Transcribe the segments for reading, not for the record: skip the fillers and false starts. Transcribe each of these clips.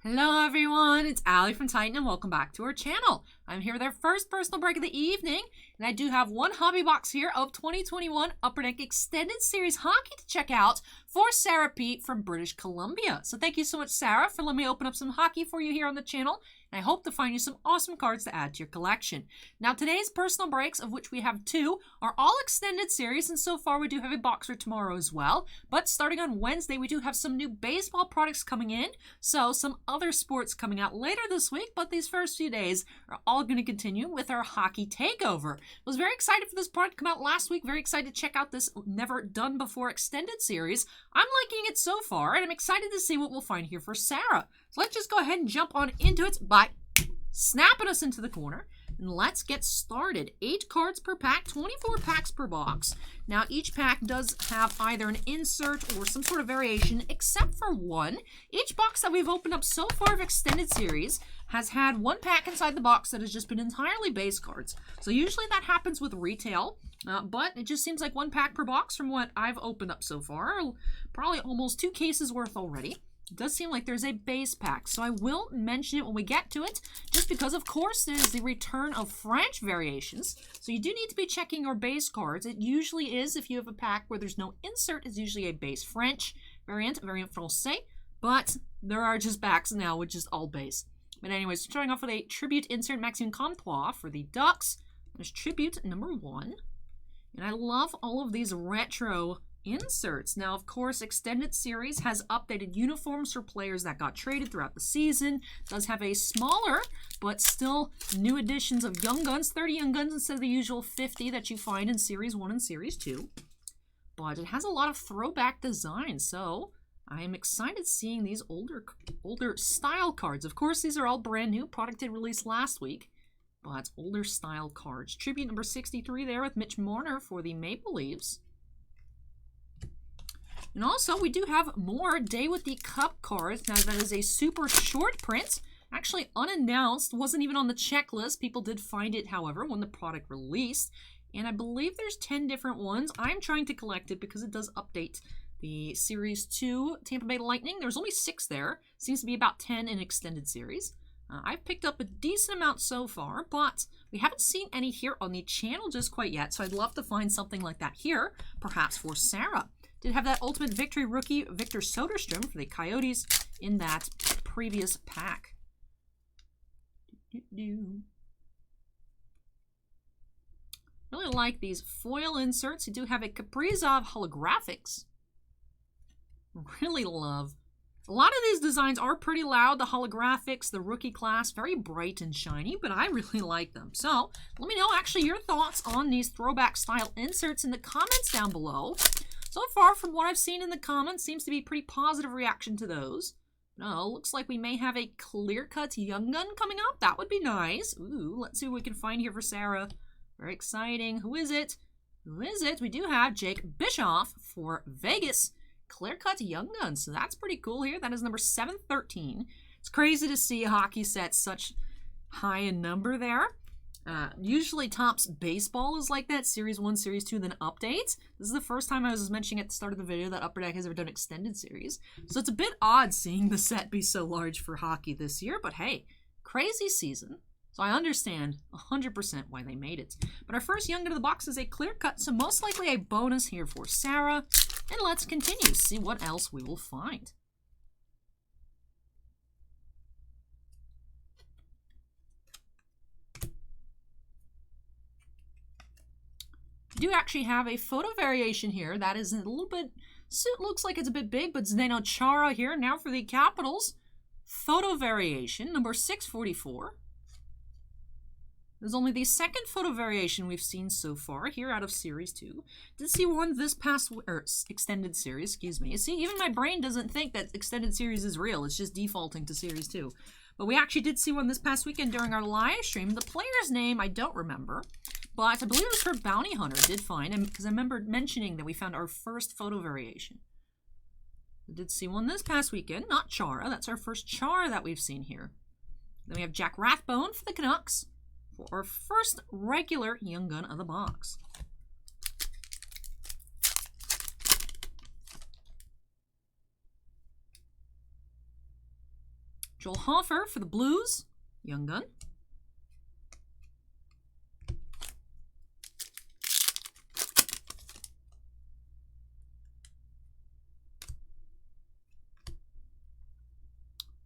Hello everyone, it's Allie from Titan and welcome back to our channel. I'm here with our first personal break of the evening, and I do have one hobby box here of 2021 Upper Deck Extended Series Hockey to check out for Sarah Pete from British Columbia. So thank you so much, Sarah, for letting me open up some hockey for you here on the channel, and I hope to find you some awesome cards to add to your collection. Now today's personal breaks, of which we have two, are all extended series, and so far we do have a box for tomorrow as well. But starting on Wednesday, we do have some new baseball products coming in, so some other sports coming out later this week, but these first few days are all going to continue with our hockey takeover. I was very excited for this product to come out last week, very excited to check out this never done before extended series. I'm liking it so far, and I'm excited to see what we'll find here for Sarah. So let's just go ahead and jump on into it by snapping us into the corner. And let's get started. 8 cards per pack, 24 packs per box. Now each pack does have either an insert or some sort of variation, except for one. Each box that we've opened up so far of Extended Series has had one pack inside the box that has just been entirely base cards. So usually that happens with retail, but it just seems like one pack per box from what I've opened up so far. Probably almost 2 cases worth already. It does seem like there's a base pack, so I will mention it when we get to it, just because, of course, there's the return of French variations, so you do need to be checking your base cards. It usually is, if you have a pack where there's no insert, it's usually a base French variant Francais, but there are just packs now with just all base. But anyways, starting off with a Tribute insert Maxime Comtois for the Ducks. There's Tribute number 1, and I love all of these retro inserts. Now, of course, Extended Series has updated uniforms for players that got traded throughout the season. It does have a smaller, but still new editions of Young Guns, 30 Young Guns instead of the usual 50 that you find in Series 1 and Series 2. But it has a lot of throwback designs, so I am excited seeing these older style cards. Of course, these are all brand new. Product did release last week, but older style cards. Tribute number 63 there with Mitch Marner for the Maple Leafs. And also, we do have more Day with the Cup cards. Now, that is a super short print. Actually unannounced. Wasn't even on the checklist. People did find it, however, when the product released. And I believe there's 10 different ones. I'm trying to collect it because it does update the Series 2 Tampa Bay Lightning. There's only 6 there. Seems to be about 10 in Extended Series. I've picked up a decent amount so far, but we haven't seen any here on the channel just quite yet. So I'd love to find something like that here, perhaps for Sarah. Did have that Ultimate Victory rookie, Victor Soderstrom, for the Coyotes in that previous pack. Really like these foil inserts. You do have a Kaprizov holographics. Really love. A lot of these designs are pretty loud. The holographics, the rookie class, very bright and shiny, but I really like them. So let me know actually your thoughts on these throwback style inserts in the comments down below. So far, from what I've seen in the comments, seems to be pretty positive reaction to those. No, looks like we may have a clear-cut Young Gun coming up. That would be nice. Ooh, let's see what we can find here for Sarah. Very exciting. Who is it? Who is it? We do have Jake Bischoff for Vegas. Clear-cut Young Gun. So that's pretty cool here. That is number 713. It's crazy to see a hockey set such high in number there. Usually Topps Baseball is like that, Series 1, Series 2, then updates. This is the first time I was mentioning at the start of the video that Upper Deck has ever done Extended Series. So it's a bit odd seeing the set be so large for hockey this year, but hey, crazy season. So I understand 100% why they made it. But our first Young Gun of the box is a clear cut, so most likely a bonus here for Sarah. And let's continue, see what else we will find. Do actually have a photo variation here that is a little bit, it looks like it's a bit big, but Zdeno Chara here now for the Capitals. Photo variation, number 644. There's only the second photo variation we've seen so far here out of Series 2. Did see one this past, or Extended Series, excuse me. See, even my brain doesn't think that Extended Series is real. It's just defaulting to Series 2. But we actually did see one this past weekend during our live stream. The player's name, I don't remember. But I believe it was for Bounty Hunter, did find, because I remember mentioning that we found our first photo variation. We did see one this past weekend, not Chara. That's our first Chara that we've seen here. Then we have Jack Rathbone for the Canucks for our first regular Young Gun of the box. Joel Hofer for the Blues, Young Gun.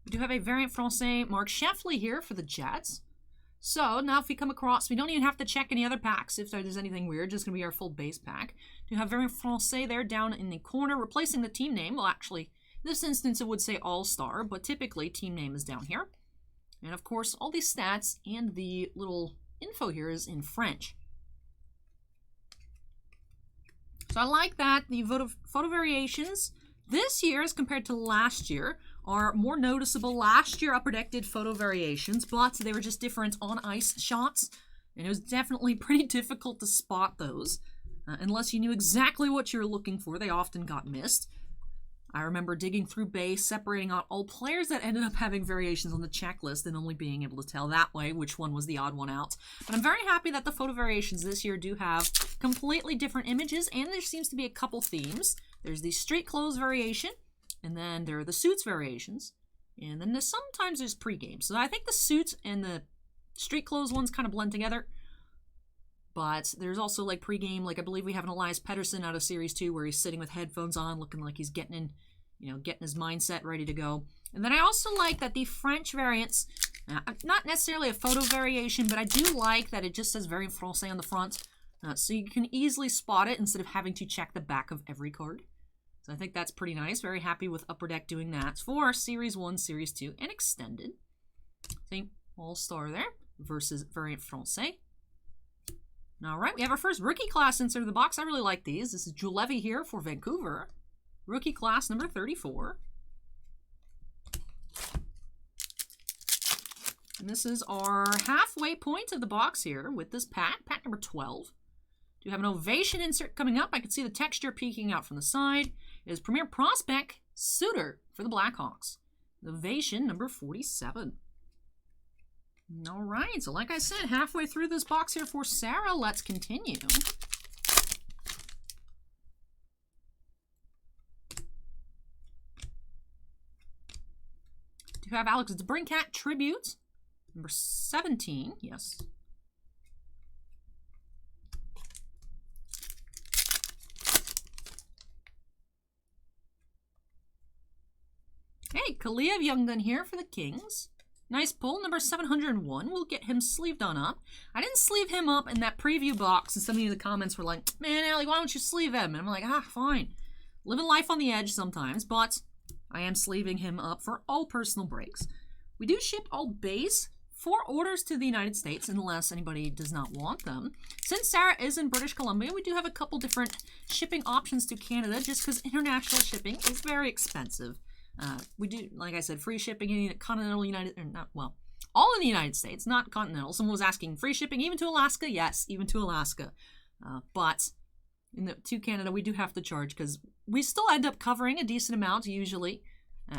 We do have a variant Francais, Mark Sheffley here for the Jets. So now if we come across, we don't even have to check any other packs if there's anything weird, just going to be our full base pack. We have variant Francais there down in the corner, replacing the team name. Well, actually, in this instance, it would say All-Star, but typically team name is down here. And of course, all these stats and the little info here is in French. So I like that. The photo variations this year as compared to last year are more noticeable. Last year, Upper Deck did photo variations, but they were just different on-ice shots, and it was definitely pretty difficult to spot those. Unless you knew exactly what you were looking for, they often got missed. I remember digging through base, separating out all players that ended up having variations on the checklist and only being able to tell that way which one was the odd one out. But I'm very happy that the photo variations this year do have completely different images, and there seems to be a couple themes. There's the street clothes variation, and then there are the suits variations, and then sometimes there's pregame. So I think the suits and the street clothes ones kind of blend together. But there's also like pregame, like I believe we have an Elias Pettersson out of Series 2 where he's sitting with headphones on, looking like he's getting in, getting his mindset ready to go. And then I also like that the French variants, not necessarily a photo variation, but I do like that it just says Variant Francais on the front. So you can easily spot it instead of having to check the back of every card. So I think that's pretty nice. Very happy with Upper Deck doing that for Series 1, Series 2, and Extended. Same All-Star there versus Variant Francais. All right, we have our first rookie class insert of the box. I really like these. This is Julevi here for Vancouver. Rookie class number 34. And this is our halfway point of the box here with this pack, pack number 12. Do have an Ovation insert coming up. I can see the texture peeking out from the side. It is Premier Prospect Suter for the Blackhawks. Ovation number 47. All right, so like I said, halfway through this box here for SARA. Let's continue. Do have Alex DeBrincat Tribute, number 17, yes. Hey, Kaliev Young Gun here for the Kings. Nice pull, number 701. We'll get him sleeved on up. I didn't sleeve him up in that preview box, and some of you in the comments were like, man, Allie, why don't you sleeve him? And I'm like, fine. Living life on the edge sometimes, but I am sleeving him up for all personal breaks. We do ship all base for orders to the United States, unless anybody does not want them. Since SARA is in British Columbia, we do have a couple different shipping options to Canada, just because international shipping is very expensive. We do, like I said, free shipping in continental United, or not, well, all in the United States, not continental. Someone was asking free shipping even to Alaska. Yes, even to Alaska. But to Canada, we do have to charge because we still end up covering a decent amount usually,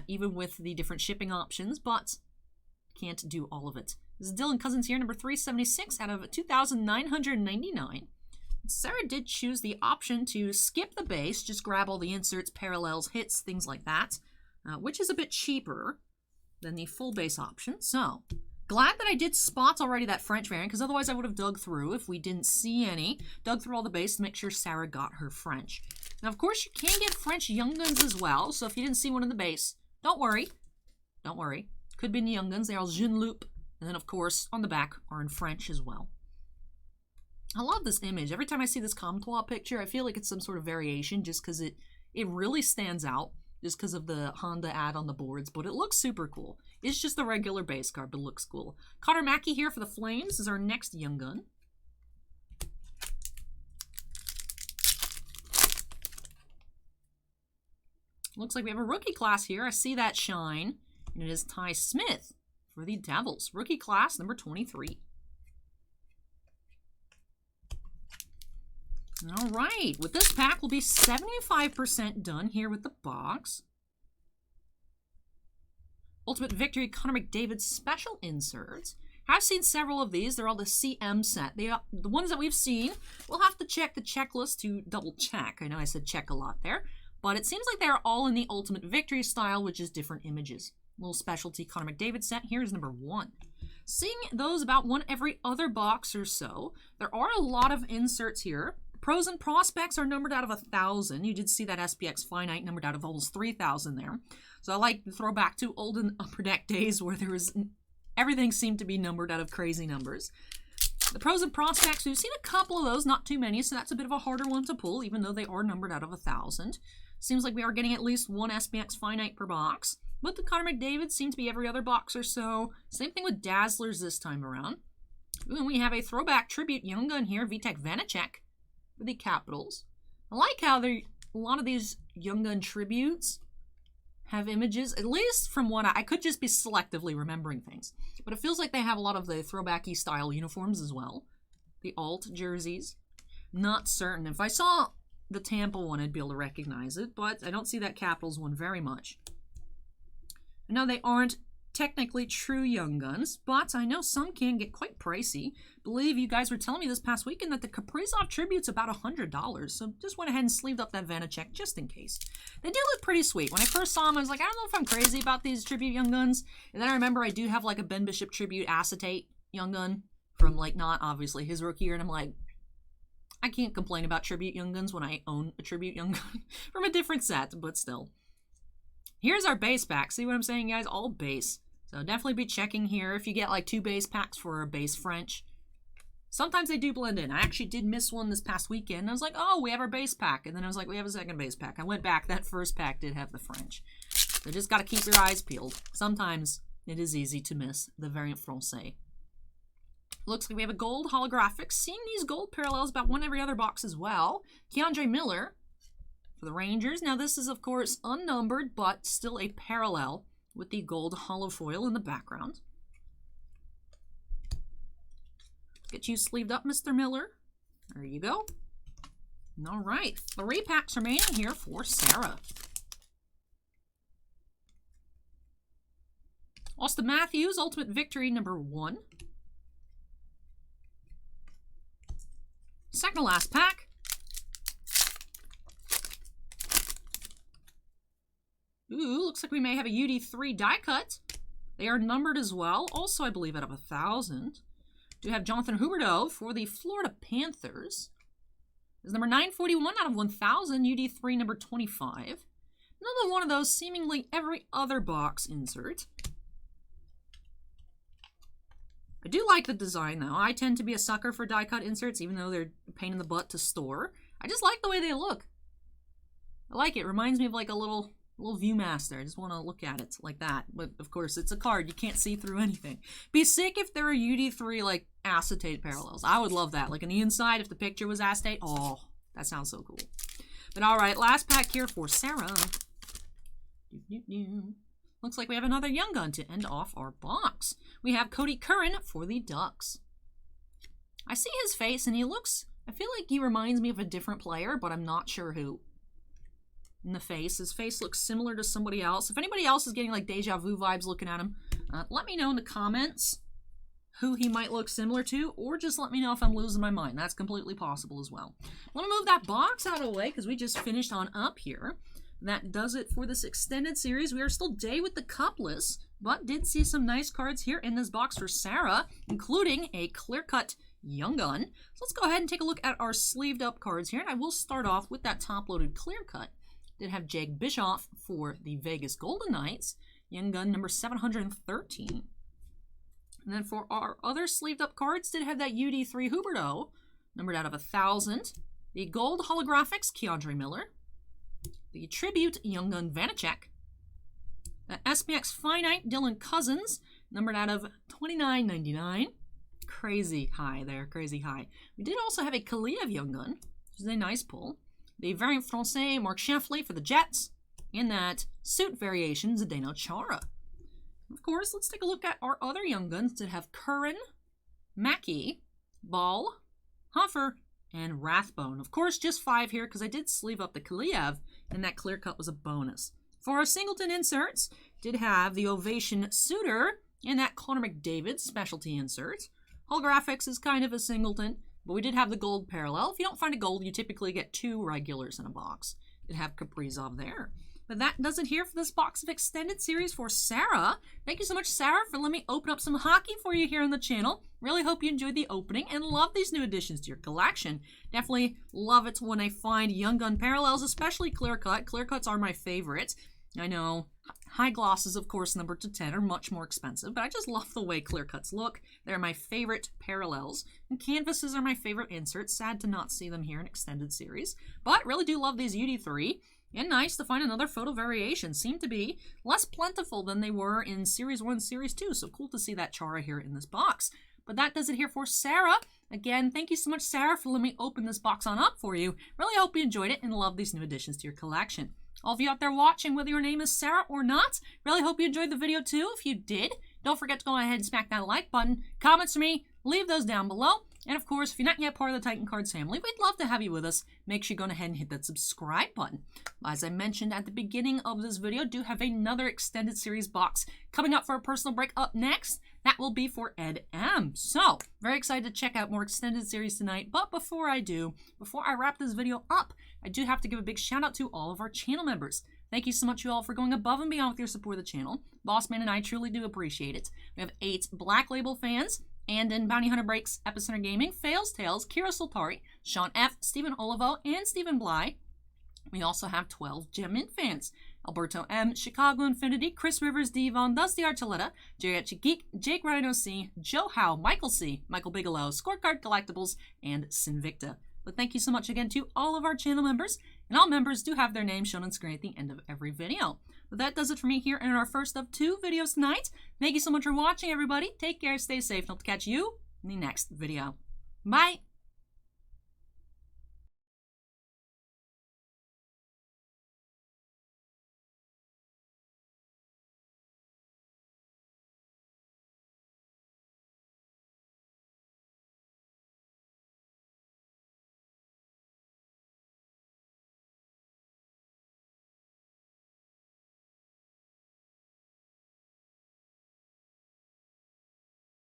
even with the different shipping options, but can't do all of it. This is Dylan Cousins here, number 376 out of 2,999. SARA did choose the option to skip the base, just grab all the inserts, parallels, hits, things like that. Which is a bit cheaper than the full base option. So, glad that I did spot already that French variant, because otherwise I would have dug through if we didn't see any. Dug through all the base to make sure SARA got her French. Now, of course, you can get French Young Guns as well, so if you didn't see one in the base, don't worry. Don't worry. Could be in the Young Guns. They are Jeune Loup. And then, of course, on the back are in French as well. I love this image. Every time I see this Comtois picture, I feel like it's some sort of variation just because it really stands out. Just because of the Honda ad on the boards, but it looks super cool. It's just the regular base card, but it looks cool. Connor Mackey here for the Flames is our next Young Gun. Looks like we have a rookie class here. I see that shine, and it is Ty Smith for the Devils. Rookie class number 23. All right, with this pack, we'll be 75% done here with the box. Ultimate Victory Connor McDavid special inserts. I've seen several of these. They're all the CM set. The ones that we've seen, we'll have to check the checklist to double check. I know I said check a lot there. but it seems like they're all in the Ultimate Victory style, which is different images. Little specialty Connor McDavid set here is number 1. Seeing those about one every other box or so, there are a lot of inserts here. Pros and prospects are numbered out of 1,000. You did see that SPX finite numbered out of almost 3,000 there. So I like to throw back to olden Upper Deck days where everything seemed to be numbered out of crazy numbers. The pros and prospects, we've seen a couple of those, not too many, so that's a bit of a harder one to pull, even though they are numbered out of 1,000. Seems like we are getting at least one SPX finite per box. But the Connor McDavid seem to be every other box or so. Same thing with Dazzlers this time around. Ooh, and we have a throwback tribute Young Gun here, Vitek Vanacek for the Capitals. I like how a lot of these Young Gun tributes have images, at least from what I could just be selectively remembering things. But it feels like they have a lot of the throwbacky style uniforms as well. The alt jerseys. Not certain. If I saw the Tampa one, I'd be able to recognize it, but I don't see that Capitals one very much. Now, they aren't technically true Young Guns, but I know some can get quite pricey. I believe you guys were telling me this past weekend that the Kaprizov tribute's about $100, so just went ahead and sleeved up that Vanacek just in case. They do look pretty sweet. When I first saw them, I was like, I don't know if I'm crazy about these tribute Young Guns. And then I remember I do have like a Ben Bishop tribute acetate Young Gun from like not obviously his rookie year, and I'm like, I can't complain about tribute Young Guns when I own a tribute Young Gun from a different set, but still. Here's our base pack. See what I'm saying, guys? All base. So definitely be checking here if you get like 2 base packs for a base French. Sometimes they do blend in. I actually did miss one this past weekend. I was like, oh, we have our base pack. And then I was like, we have a second base pack. I went back. That first pack did have the French. So just got to keep your eyes peeled. Sometimes it is easy to miss the variant Francais. Looks like we have a gold holographic. Seeing these gold parallels about one every other box as well. Keandre Miller for the Rangers. Now this is, of course, unnumbered, but still a parallel with the gold holofoil in the background. Get you sleeved up, Mr. Miller. There you go. All right. 3 packs remaining here for SARA. Austin Matthews, Ultimate Victory number 1. Second to last pack. Ooh, looks like we may have a UD3 die cut. They are numbered as well. Also, I believe, out of 1,000. Do have Jonathan Huberdeau for the Florida Panthers. Is number 941 out of 1,000. UD3 number 25. Another one of those seemingly every other box insert. I do like the design, though. I tend to be a sucker for die cut inserts, even though they're a pain in the butt to store. I just like the way they look. I like it. Reminds me of like a little Viewmaster. I just want to look at it like that. But of course, it's a card. You can't see through anything. Be sick if there were UD3 like acetate parallels. I would love that. Like on the inside, if the picture was acetate. Oh, that sounds so cool. But all right, last pack here for SARA. Looks like we have another Young Gun to end off our box. We have Cody Curran for the Ducks. I see his face and he looks, I feel like he reminds me of a different player, but I'm not sure who. In the face. His face looks similar to somebody else. If anybody else is getting like deja vu vibes looking at him, let me know in the comments who he might look similar to, or just let me know if I'm losing my mind. That's completely possible as well. I want to move that box out of the way because we just finished on up here. That does it for this extended series. We are still day with the cupless, but did see some nice cards here in this box for SARA, including a clear-cut Young Gun. So let's go ahead and take a look at our sleeved up cards here, and I will start off with that top-loaded clear-cut. Did have Jake Bischoff for the Vegas Golden Knights. Young Gun number 713. And then for our other sleeved up cards, did have that UD3 Huberdeau, numbered out of 1,000. The gold holographics, Keandre Miller. The tribute Young Gun Vanacek. The SPX Finite Dylan Cousins, numbered out of 29.99. Crazy high there, crazy high. We did also have a Kaliev Young Gun, which is a nice pull. The variant Francais Mark Scheffler for the Jets, and that suit variation Zdeno Chara. Of course, let's take a look at our other Young Guns that have Curran, Mackey, Ball, Hoffer, and Rathbone. Of course, just 5 here because I did sleeve up the Kaliev, and that clear cut was a bonus. For our Singleton inserts, did have the Ovation Suitor and that Connor McDavid specialty insert. Holographics is kind of a Singleton, but we did have the gold parallel. If you don't find a gold, you typically get 2 regulars in a box. You'd have Kaprizov there. But that does it here for this box of extended series for SARA. Thank you so much, SARA, for letting me open up some hockey for you here on the channel. Really hope you enjoyed the opening and love these new additions to your collection. Definitely love it when I find Young Gun parallels, especially clear cut. Clear cuts are my favorite. I know high glosses, of course, numbered to 10 are much more expensive, but I just love the way clear cuts look. They're my favorite parallels. And canvases are my favorite inserts. Sad to not see them here in extended series, but really do love these UD3. And nice to find another photo variation. Seem to be less plentiful than they were in Series 1, Series 2. So cool to see that Chara here in this box. But that does it here for SARA. Again, thank you so much, SARA, for letting me open this box on up for you. Really hope you enjoyed it and love these new additions to your collection. All of you out there watching, whether your name is SARA or not, really hope you enjoyed the video too. If you did, don't forget to go ahead and smack that like button. Comments for me, leave those down below. And of course, if you're not yet part of the Titan Cards family, we'd love to have you with us. Make sure you go ahead and hit that subscribe button. As I mentioned at the beginning of this video, do have another extended series box coming up for a personal break up next. That will be for Ed M. So, very excited to check out more extended series tonight. But before I wrap this video up, I do have to give a big shout out to all of our channel members. Thank you so much, you all, for going above and beyond with your support of the channel. Bossman and I truly do appreciate it. We have 8 Black Label fans. And in Bounty Hunter Breaks, Epicenter Gaming, Fails Tales, Kira Soltari, Sean F., Stephen Olivo, and Stephen Bly. We also have 12 Gem Mint fans. Alberto M., Chicago Infinity, Chris Rivers, Devon, Dusty Archuleta, J.H. Geek, Jake Rhino C., Joe Howe, Michael C., Michael Bigelow, Scorecard Collectibles, and Sinvicta. But thank you so much again to all of our channel members. And all members do have their names shown on screen at the end of every video. But that does it for me here in our first of 2 videos tonight. Thank you so much for watching, everybody. Take care, stay safe, and I'll catch you in the next video. Bye!